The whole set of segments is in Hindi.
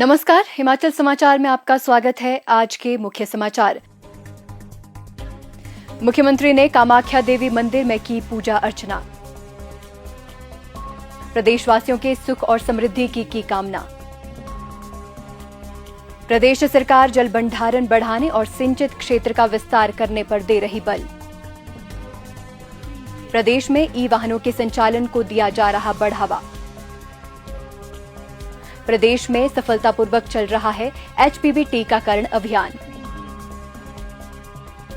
नमस्कार, हिमाचल समाचार में आपका स्वागत है। आज के मुख्य समाचार। मुख्यमंत्री ने कामाख्या देवी मंदिर में की पूजा अर्चना। प्रदेशवासियों के सुख और समृद्धि की कामना। प्रदेश सरकार जल भंडारण बढ़ाने और सिंचित क्षेत्र का विस्तार करने पर दे रही बल। प्रदेश में ई वाहनों के संचालन को दिया जा रहा बढ़ावा। प्रदेश में सफलतापूर्वक चल रहा है एचपीवी टीकाकरण अभियान।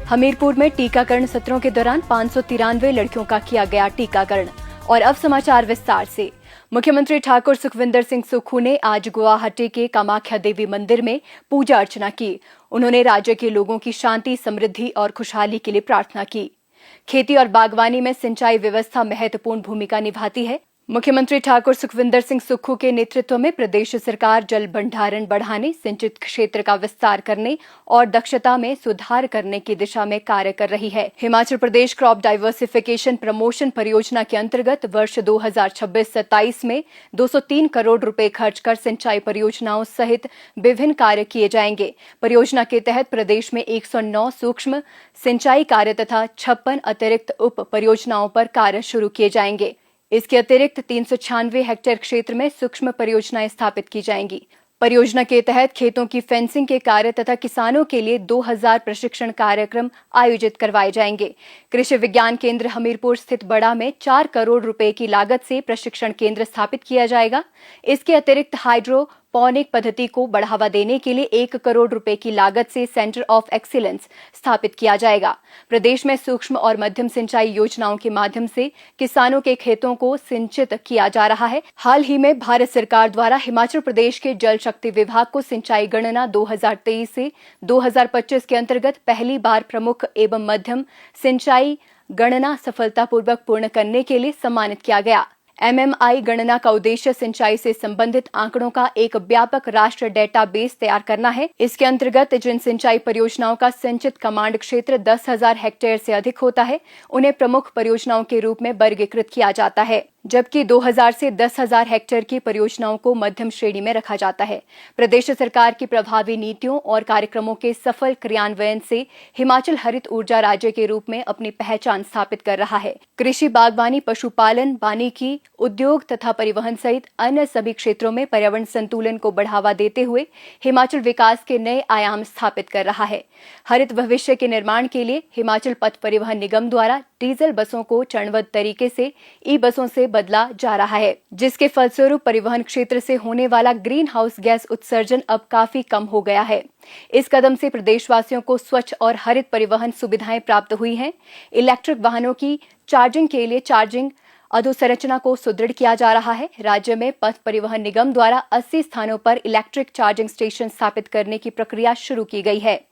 हमीरपुर में टीकाकरण सत्रों के दौरान 593 लड़कियों का किया गया टीकाकरण। और अब समाचार विस्तार से। मुख्यमंत्री ठाकुर सुखविंदर सिंह सुक्खू ने आज गुवाहाटी के कामाख्या देवी मंदिर में पूजा अर्चना की। उन्होंने राज्य के लोगों की शांति, समृद्धि और खुशहाली के लिए प्रार्थना की। खेती और बागवानी में सिंचाई व्यवस्था महत्वपूर्ण भूमिका निभाती है। मुख्यमंत्री ठाकुर सुखविंदर सिंह सुक्खू के नेतृत्व में प्रदेश सरकार जल भंडारण बढ़ाने, सिंचित क्षेत्र का विस्तार करने और दक्षता में सुधार करने की दिशा में कार्य कर रही है। Himachal Pradesh crop diversification promotion परियोजना के अंतर्गत वर्ष 2026-27 में 203 करोड़ रुपए खर्च कर सिंचाई परियोजनाओं सहित विभिन्न कार्य किए जाएंगे। परियोजना के तहत प्रदेश में 109 सूक्ष्म सिंचाई कार्य तथा 56 अतिरिक्त उप परियोजनाओं पर कार्य शुरू किए जाएंगे। इसके अतिरिक्त 396 हेक्टेयर क्षेत्र में सूक्ष्म परियोजनाएं स्थापित की जाएंगी। परियोजना के तहत खेतों की फेंसिंग के कार्य तथा किसानों के लिए 2000 प्रशिक्षण कार्यक्रम आयोजित करवाए जाएंगे। कृषि विज्ञान केंद्र हमीरपुर स्थित बड़ा में 4 करोड़ रुपए की लागत से प्रशिक्षण केंद्र स्थापित किया जाएगा। इसके अतिरिक्त हाइड्रोपोनिक पद्धति को बढ़ावा देने के लिए 1 करोड़ रुपए की लागत से सेंटर ऑफ एक्सीलेंस स्थापित किया जाएगा। प्रदेश में सूक्ष्म और मध्यम सिंचाई योजनाओं के माध्यम से किसानों के खेतों को सिंचित किया जा रहा है। हाल ही में भारत सरकार द्वारा हिमाचल प्रदेश के जल शक्ति विभाग को सिंचाई गणना 2023 से 2025 के अंतर्गत पहली बार प्रमुख एवं मध्यम सिंचाई गणना सफलतापूर्वक पूर्ण करने के लिए सम्मानित किया गया। एमएमआई गणना का उद्देश्य सिंचाई से संबंधित आंकड़ों का एक व्यापक राष्ट्रीय डेटाबेस तैयार करना है। इसके अंतर्गत जिन सिंचाई परियोजनाओं का सिंचित कमांड क्षेत्र 10,000 हेक्टेयर से अधिक होता है, उन्हें प्रमुख परियोजनाओं के रूप में वर्गीकृत किया जाता है, जबकि 2000 से 10,000 हेक्टेयर की परियोजनाओं को मध्यम श्रेणी में रखा जाता है। प्रदेश सरकार की प्रभावी नीतियों और कार्यक्रमों के सफल क्रियान्वयन से हिमाचल हरित ऊर्जा राज्य के रूप में अपनी पहचान स्थापित कर रहा है। कृषि, बागवानी, पशुपालन, वानिकी, उद्योग तथा परिवहन सहित अन्य सभी क्षेत्रों में पर्यावरण संतुलन को बढ़ावा देते हुए हिमाचल विकास के नए आयाम स्थापित कर रहा है। हरित भविष्य के निर्माण के लिए हिमाचल पथ परिवहन निगम द्वारा डीजल बसों को चरणबद्ध तरीके से ई बसों से बदला जा रहा है, जिसके फलस्वरूप परिवहन क्षेत्र से होने वाला ग्रीन हाउस गैस उत्सर्जन अब काफी कम हो गया है। इस कदम से प्रदेशवासियों को स्वच्छ और हरित परिवहन सुविधाएं प्राप्त हुई हैं। इलेक्ट्रिक वाहनों की चार्जिंग के लिए चार्जिंग अधोसंरचना को सुदृढ़ किया जा रहा है। राज्य में पथ परिवहन निगम द्वारा 80 स्थानों पर इलेक्ट्रिक चार्जिंग स्टेशन स्थापित करने की प्रक्रिया शुरू की गई है।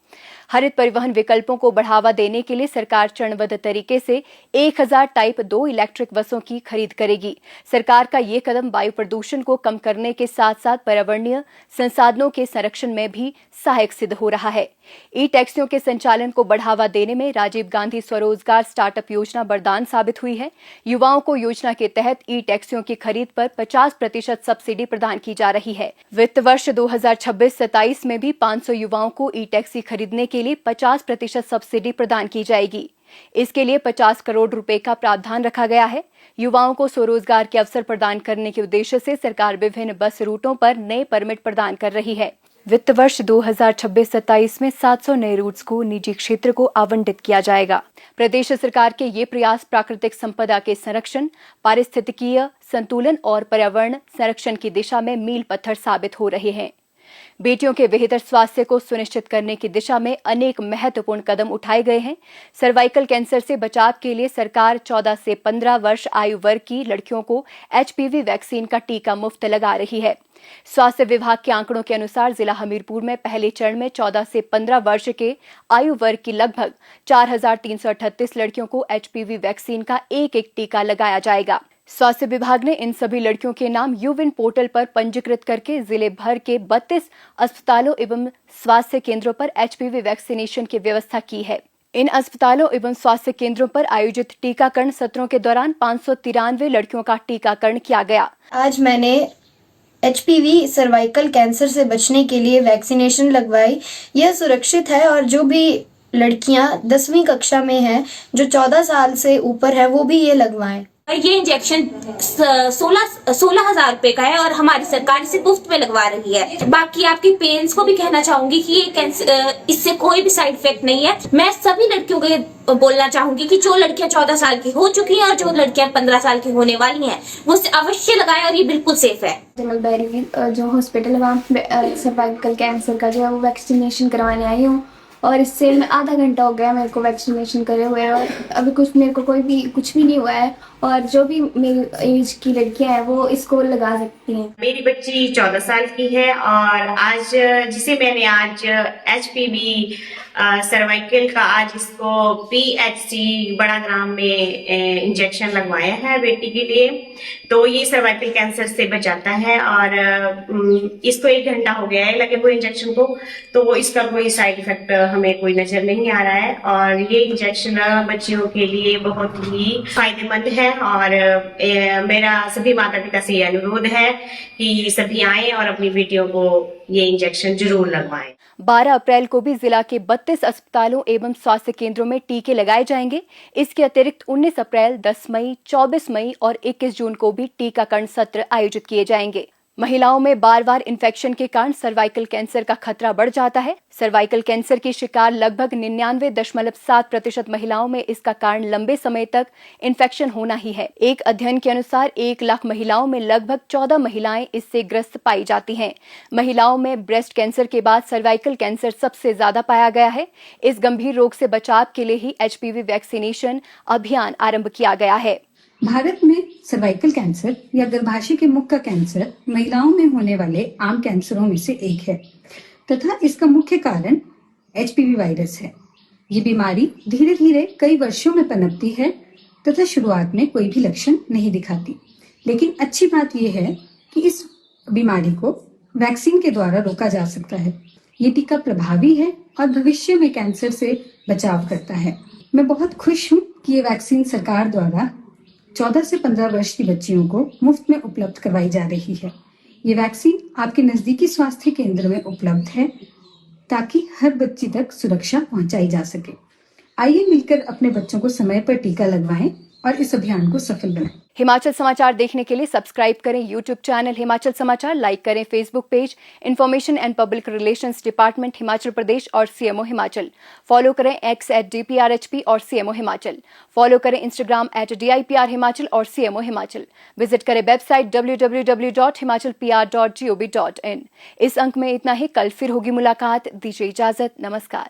हरित परिवहन विकल्पों को बढ़ावा देने के लिए सरकार चरणबद्ध तरीके से 1000 टाइप 2 इलेक्ट्रिक बसों की खरीद करेगी। सरकार का ये कदम वायु प्रदूषण को कम करने के साथ साथ पर्यावरणीय संसाधनों के संरक्षण में भी सहायक सिद्ध हो रहा है। ई टैक्सियों के संचालन को बढ़ावा देने में राजीव गांधी स्वरोजगार स्टार्टअप योजना वरदान साबित हुई है। युवाओं को योजना के तहत ई टैक्सियों की खरीद पर 50% सब्सिडी प्रदान की जा रही है। वित्त वर्ष 2026-27 में भी 500 युवाओं को ई टैक्सी खरीदने के लिए 50% सब्सिडी प्रदान की जाएगी। इसके लिए 50 करोड़ रुपए का प्रावधान रखा गया है। युवाओं को स्वरोजगार के अवसर प्रदान करने के उद्देश्य से सरकार विभिन्न बस रूटों पर नए परमिट प्रदान कर रही है। वित्त वर्ष 2026-27 में 700 नए रूट्स को निजी क्षेत्र को आवंटित किया जाएगा। प्रदेश सरकार के ये प्रयास प्राकृतिक संपदा के संरक्षण, पारिस्थितिकीय संतुलन और पर्यावरण संरक्षण की दिशा में मील पत्थर साबित हो रहे हैं। बेटियों के बेहतर स्वास्थ्य को सुनिश्चित करने की दिशा में अनेक महत्वपूर्ण कदम उठाए गए हैं। सर्वाइकल कैंसर से बचाव के लिए सरकार 14 से 15 वर्ष आयु वर्ग की लड़कियों को एचपीवी वैक्सीन का टीका मुफ्त लगा रही है। स्वास्थ्य विभाग के आंकड़ों के अनुसार जिला हमीरपुर में पहले चरण में 14 से 15 वर्ष के आयु वर्ग की लगभग 4338 लड़कियों को एचपीवी वैक्सीन का एक टीका लगाया जाएगा। स्वास्थ्य विभाग ने इन सभी लड़कियों के नाम यूविन पोर्टल पर पंजीकृत करके जिले भर के 32 अस्पतालों एवं स्वास्थ्य केंद्रों पर एचपीवी वैक्सीनेशन की व्यवस्था की है। इन अस्पतालों एवं स्वास्थ्य केंद्रों पर आयोजित टीकाकरण सत्रों के दौरान 593 लड़कियों का टीकाकरण किया गया। आज मैंने HPV सर्वाइकल कैंसर से बचने के लिए वैक्सीनेशन लगवाई। यह सुरक्षित है और जो भी लड़कियां 10वीं कक्षा में हैं, जो 14 साल से ऊपर है, वो भी ये लगवाएं। ये इंजेक्शन 16,000 रुपए का है और हमारी सरकार इसे मुफ्त में लगवा रही है। बाकी आपकी पेरेंट्स को भी कहना चाहूंगी कि ये कैंसर, इससे कोई भी साइड इफेक्ट नहीं है। मैं सभी लड़कियों को ये बोलना चाहूंगी कि जो लड़कियां 14 साल की हो चुकी हैं और जो लड़कियां 15 साल की होने वाली हैं, वो अवश्य लगाएं और ये बिल्कुल सेफ है। जमल बैरी जो हॉस्पिटल है वहाँ सर्वाइकल कैंसर का जो है वो वैक्सीनेशन करवाने आई हूँ और इससे मैं आधा घंटा हो गया मेरे को वैक्सीनेशन करे हुए और अभी मेरे को कुछ भी नहीं हुआ है और जो भी मेरी एज की लड़कियां हैं वो इसको लगा सकती हैं। मेरी बच्ची 14 साल की है और आज जिसे मैंने आज HPV सर्वाइकल का आज इसको PHC बड़ा ग्राम में इंजेक्शन लगवाया है बेटी के लिए। तो ये सर्वाइकल कैंसर से बचाता है और इसको 1 घंटा हो गया है लगे हुए इंजेक्शन को, तो इसका कोई साइड इफेक्ट हमें कोई नजर नहीं आ रहा है और ये इंजेक्शन बच्चियों के लिए बहुत ही फायदेमंद है। और मेरा सभी माता पिता से ये अनुरोध है कि सभी आएं और अपनी बेटियों को ये इंजेक्शन जरूर लगवाएं। 12 अप्रैल को भी जिला के 32 अस्पतालों एवं स्वास्थ्य केंद्रों में टीके लगाए जाएंगे। इसके अतिरिक्त 19 अप्रैल, 10 मई, 24 मई और 21 जून को भी टीकाकरण सत्र आयोजित किए जाएंगे। महिलाओं में बार-बार इन्फेक्शन के कारण सर्वाइकल कैंसर का खतरा बढ़ जाता है। सर्वाइकल कैंसर की शिकार लगभग 99.7% महिलाओं में इसका कारण लंबे समय तक इन्फेक्शन होना ही है। एक अध्ययन के अनुसार 1 लाख महिलाओं में लगभग 14 महिलाएं इससे ग्रस्त पाई जाती हैं। महिलाओं में ब्रेस्ट कैंसर के बाद सर्वाइकल कैंसर सबसे ज्यादा पाया गया है। इस गंभीर रोग से बचाव के लिए ही HPV वैक्सीनेशन अभियान आरंभ किया गया है। भारत में सर्वाइकल कैंसर या गर्भाशय के मुख का कैंसर महिलाओं में होने वाले आम कैंसरों में से एक है तथा इसका मुख्य कारण HPV वायरस है। ये बीमारी धीरे धीरे कई वर्षों में पनपती है तथा शुरुआत में कोई भी लक्षण नहीं दिखाती। लेकिन अच्छी बात यह है कि इस बीमारी को वैक्सीन के द्वारा रोका जा सकता है। ये टीका प्रभावी है और भविष्य में कैंसर से बचाव करता है। मैं बहुत खुश हूँ कि ये वैक्सीन सरकार द्वारा 14 से 15 वर्ष की बच्चियों को मुफ्त में उपलब्ध करवाई जा रही है। ये वैक्सीन आपके नजदीकी स्वास्थ्य केंद्र में उपलब्ध है ताकि हर बच्ची तक सुरक्षा पहुंचाई जा सके। आइए मिलकर अपने बच्चों को समय पर टीका लगवाएं और इस अभियान को सफल बनाएं। हिमाचल समाचार देखने के लिए सब्सक्राइब करें यूट्यूब चैनल हिमाचल समाचार, लाइक करें Facebook page information and public relations department Himachal Pradesh और CMO हिमाचल। फॉलो करें X @DPRHP और CMO हिमाचल। फॉलो करें इंस्टाग्राम @DIPR हिमाचल और CMO हिमाचल। विजिट करें वेबसाइट www.himachalpr.gov.in। इस अंक में इतना ही। कल फिर होगी मुलाकात। दीजिए इजाजत। नमस्कार।